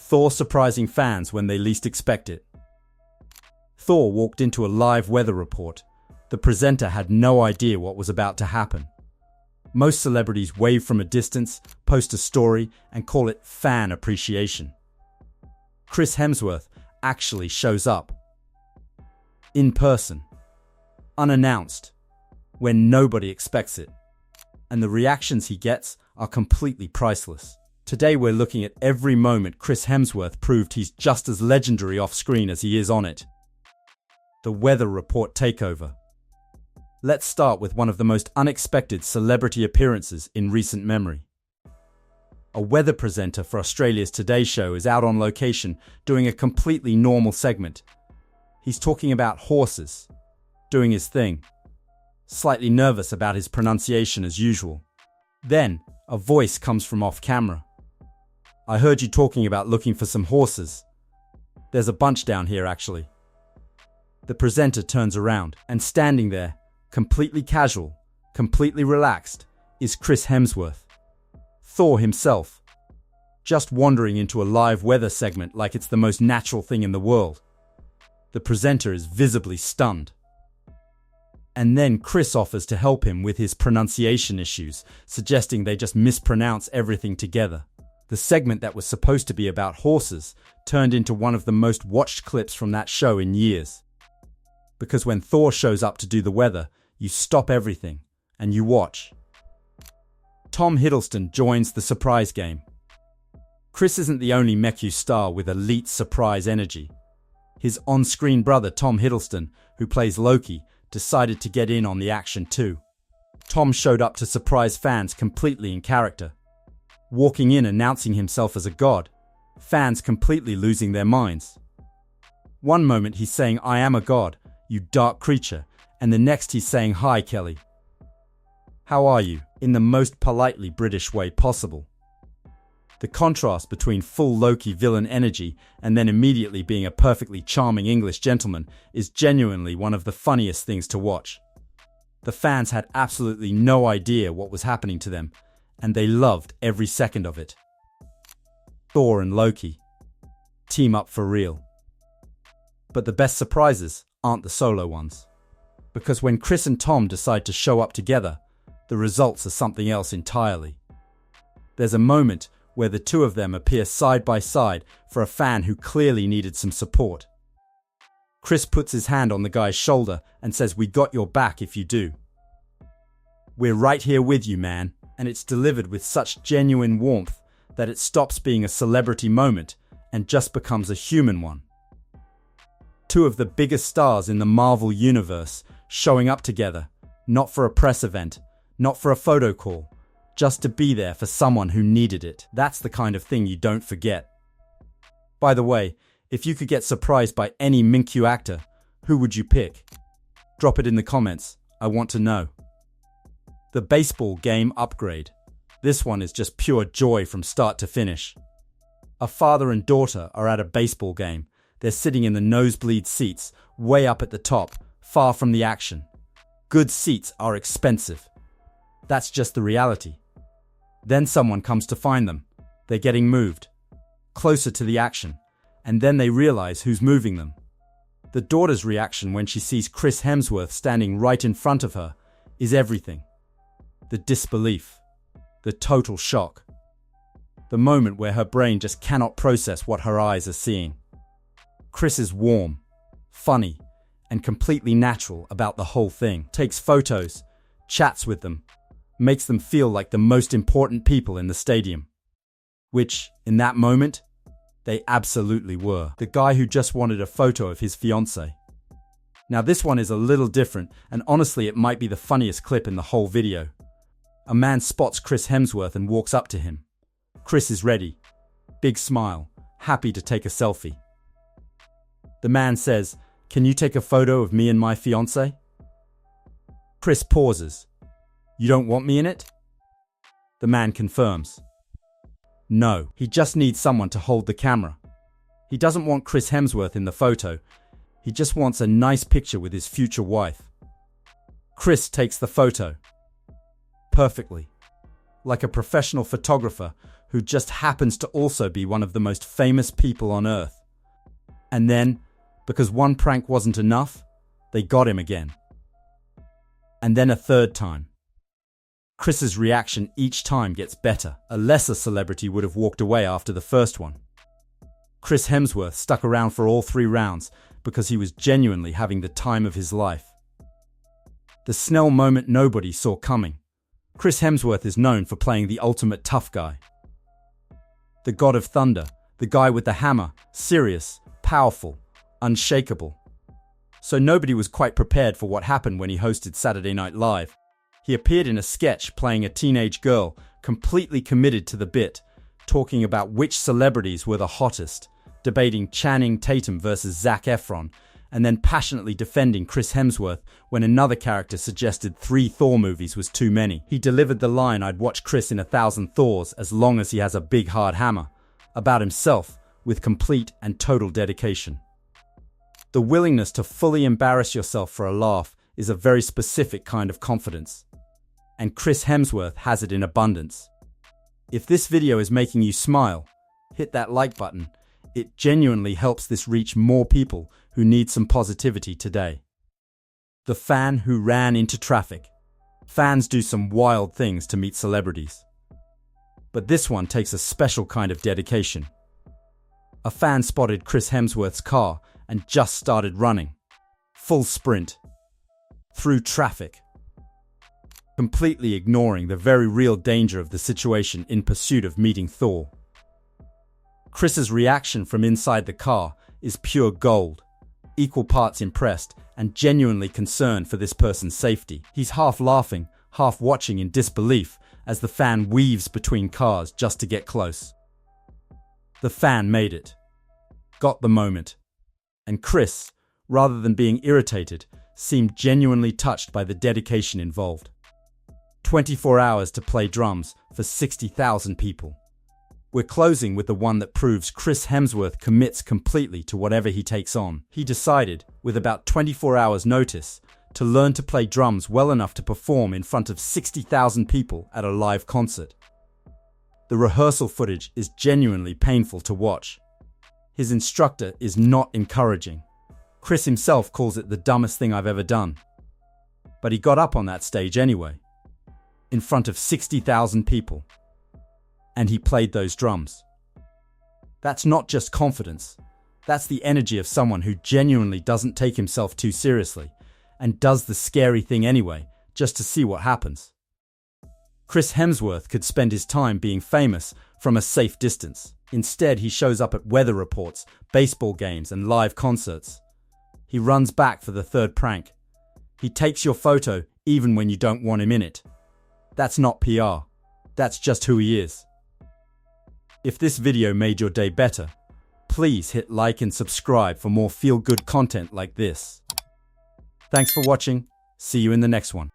Thor surprising fans when they least expect it. Thor walked into a live weather report. The presenter had no idea what was about to happen. Most celebrities wave from a distance, post a story, and call it fan appreciation. Chris Hemsworth actually shows up. In person. Unannounced. When nobody expects it. And the reactions he gets are completely priceless. Today we're looking at every moment Chris Hemsworth proved he's just as legendary off-screen as he is on it. The weather report takeover. Let's start with one of the most unexpected celebrity appearances in recent memory. A weather presenter for Australia's Today Show is out on location doing a completely normal segment. He's talking about horses, doing his thing, slightly nervous about his pronunciation as usual. Then, a voice comes from off-camera. "I heard you talking about looking for some horses. There's a bunch down here, actually." The presenter turns around, and standing there, completely casual, completely relaxed, is Chris Hemsworth. Thor himself. Just wandering into a live weather segment like it's the most natural thing in the world. The presenter is visibly stunned. And then Chris offers to help him with his pronunciation issues, suggesting they just mispronounce everything together. The segment that was supposed to be about horses turned into one of the most watched clips from that show in years. Because when Thor shows up to do the weather, you stop everything and you watch. Tom Hiddleston joins the surprise game. Chris isn't the only Mecu star with elite surprise energy. His on-screen brother Tom Hiddleston, who plays Loki, decided to get in on the action too. Tom showed up to surprise fans completely in character. Walking in announcing himself as a god, fans completely losing their minds. One moment he's saying, "I am a god, you dark creature," and the next he's saying, "Hi Kelly. How are you?" in the most politely British way possible. The contrast between full Loki villain energy and then immediately being a perfectly charming English gentleman is genuinely one of the funniest things to watch. The fans had absolutely no idea what was happening to them, and they loved every second of it. Thor and Loki. Team up for real. But the best surprises aren't the solo ones. Because when Chris and Tom decide to show up together, the results are something else entirely. There's a moment where the two of them appear side by side for a fan who clearly needed some support. Chris puts his hand on the guy's shoulder and says, "We got your back if you do. We're right here with you, man," and it's delivered with such genuine warmth that it stops being a celebrity moment and just becomes a human one. Two of the biggest stars in the Marvel universe showing up together, not for a press event, not for a photo call, just to be there for someone who needed it. That's the kind of thing you don't forget. By the way, if you could get surprised by any Minkyu actor, who would you pick? Drop it in the comments. I want to know. The baseball game upgrade. This one is just pure joy from start to finish. A father and daughter are at a baseball game. They're sitting in the nosebleed seats, way up at the top, far from the action. Good seats are expensive. That's just the reality. Then someone comes to find them. They're getting moved, closer to the action, and then they realize who's moving them. The daughter's reaction when she sees Chris Hemsworth standing right in front of her is everything. The disbelief, the total shock, the moment where her brain just cannot process what her eyes are seeing. Chris is warm, funny, and completely natural about the whole thing. Takes photos, chats with them, makes them feel like the most important people in the stadium. Which, in that moment, they absolutely were. The guy who just wanted a photo of his fiancée. Now this one is a little different, and honestly it might be the funniest clip in the whole video. A man spots Chris Hemsworth and walks up to him. Chris is ready. Big smile, happy to take a selfie. The man says, "Can you take a photo of me and my fiancée?" Chris pauses. "You don't want me in it?" The man confirms. No, he just needs someone to hold the camera. He doesn't want Chris Hemsworth in the photo. He just wants a nice picture with his future wife. Chris takes the photo. Perfectly. Like a professional photographer who just happens to also be one of the most famous people on Earth. And then, because one prank wasn't enough, they got him again. And then a third time. Chris's reaction each time gets better. A lesser celebrity would have walked away after the first one. Chris Hemsworth stuck around for all 3 rounds because he was genuinely having the time of his life. The Snell moment nobody saw coming. Chris Hemsworth is known for playing the ultimate tough guy. The god of thunder, the guy with the hammer, serious, powerful, unshakable. So nobody was quite prepared for what happened when he hosted Saturday Night Live. He appeared in a sketch playing a teenage girl, completely committed to the bit, talking about which celebrities were the hottest, debating Channing Tatum versus Zac Efron, and then passionately defending Chris Hemsworth when another character suggested 3 Thor movies was too many. He delivered the line, "I'd watch Chris in 1,000 Thors as long as he has a big hard hammer," about himself with complete and total dedication. The willingness to fully embarrass yourself for a laugh is a very specific kind of confidence. And Chris Hemsworth has it in abundance. If this video is making you smile, hit that like button. It genuinely helps this reach more people who need some positivity today. The fan who ran into traffic. Fans do some wild things to meet celebrities. But this one takes a special kind of dedication. A fan spotted Chris Hemsworth's car and just started running. Full sprint. Through traffic. Completely ignoring the very real danger of the situation in pursuit of meeting Thor. Chris's reaction from inside the car is pure gold, equal parts impressed and genuinely concerned for this person's safety. He's half laughing, half watching in disbelief as the fan weaves between cars just to get close. The fan made it, got the moment, and Chris, rather than being irritated, seemed genuinely touched by the dedication involved. 24 hours to play drums for 60,000 people. We're closing with the one that proves Chris Hemsworth commits completely to whatever he takes on. He decided, with about 24 hours notice, to learn to play drums well enough to perform in front of 60,000 people at a live concert. The rehearsal footage is genuinely painful to watch. His instructor is not encouraging. Chris himself calls it the dumbest thing I've ever done. But he got up on that stage anyway, in front of 60,000 people. And he played those drums. That's not just confidence. That's the energy of someone who genuinely doesn't take himself too seriously and does the scary thing anyway, just to see what happens. Chris Hemsworth could spend his time being famous from a safe distance. Instead, he shows up at weather reports, baseball games, and live concerts. He runs back for the third prank. He takes your photo even when you don't want him in it. That's not PR. That's just who he is. If this video made your day better, please hit like and subscribe for more feel-good content like this. Thanks for watching. See you in the next one.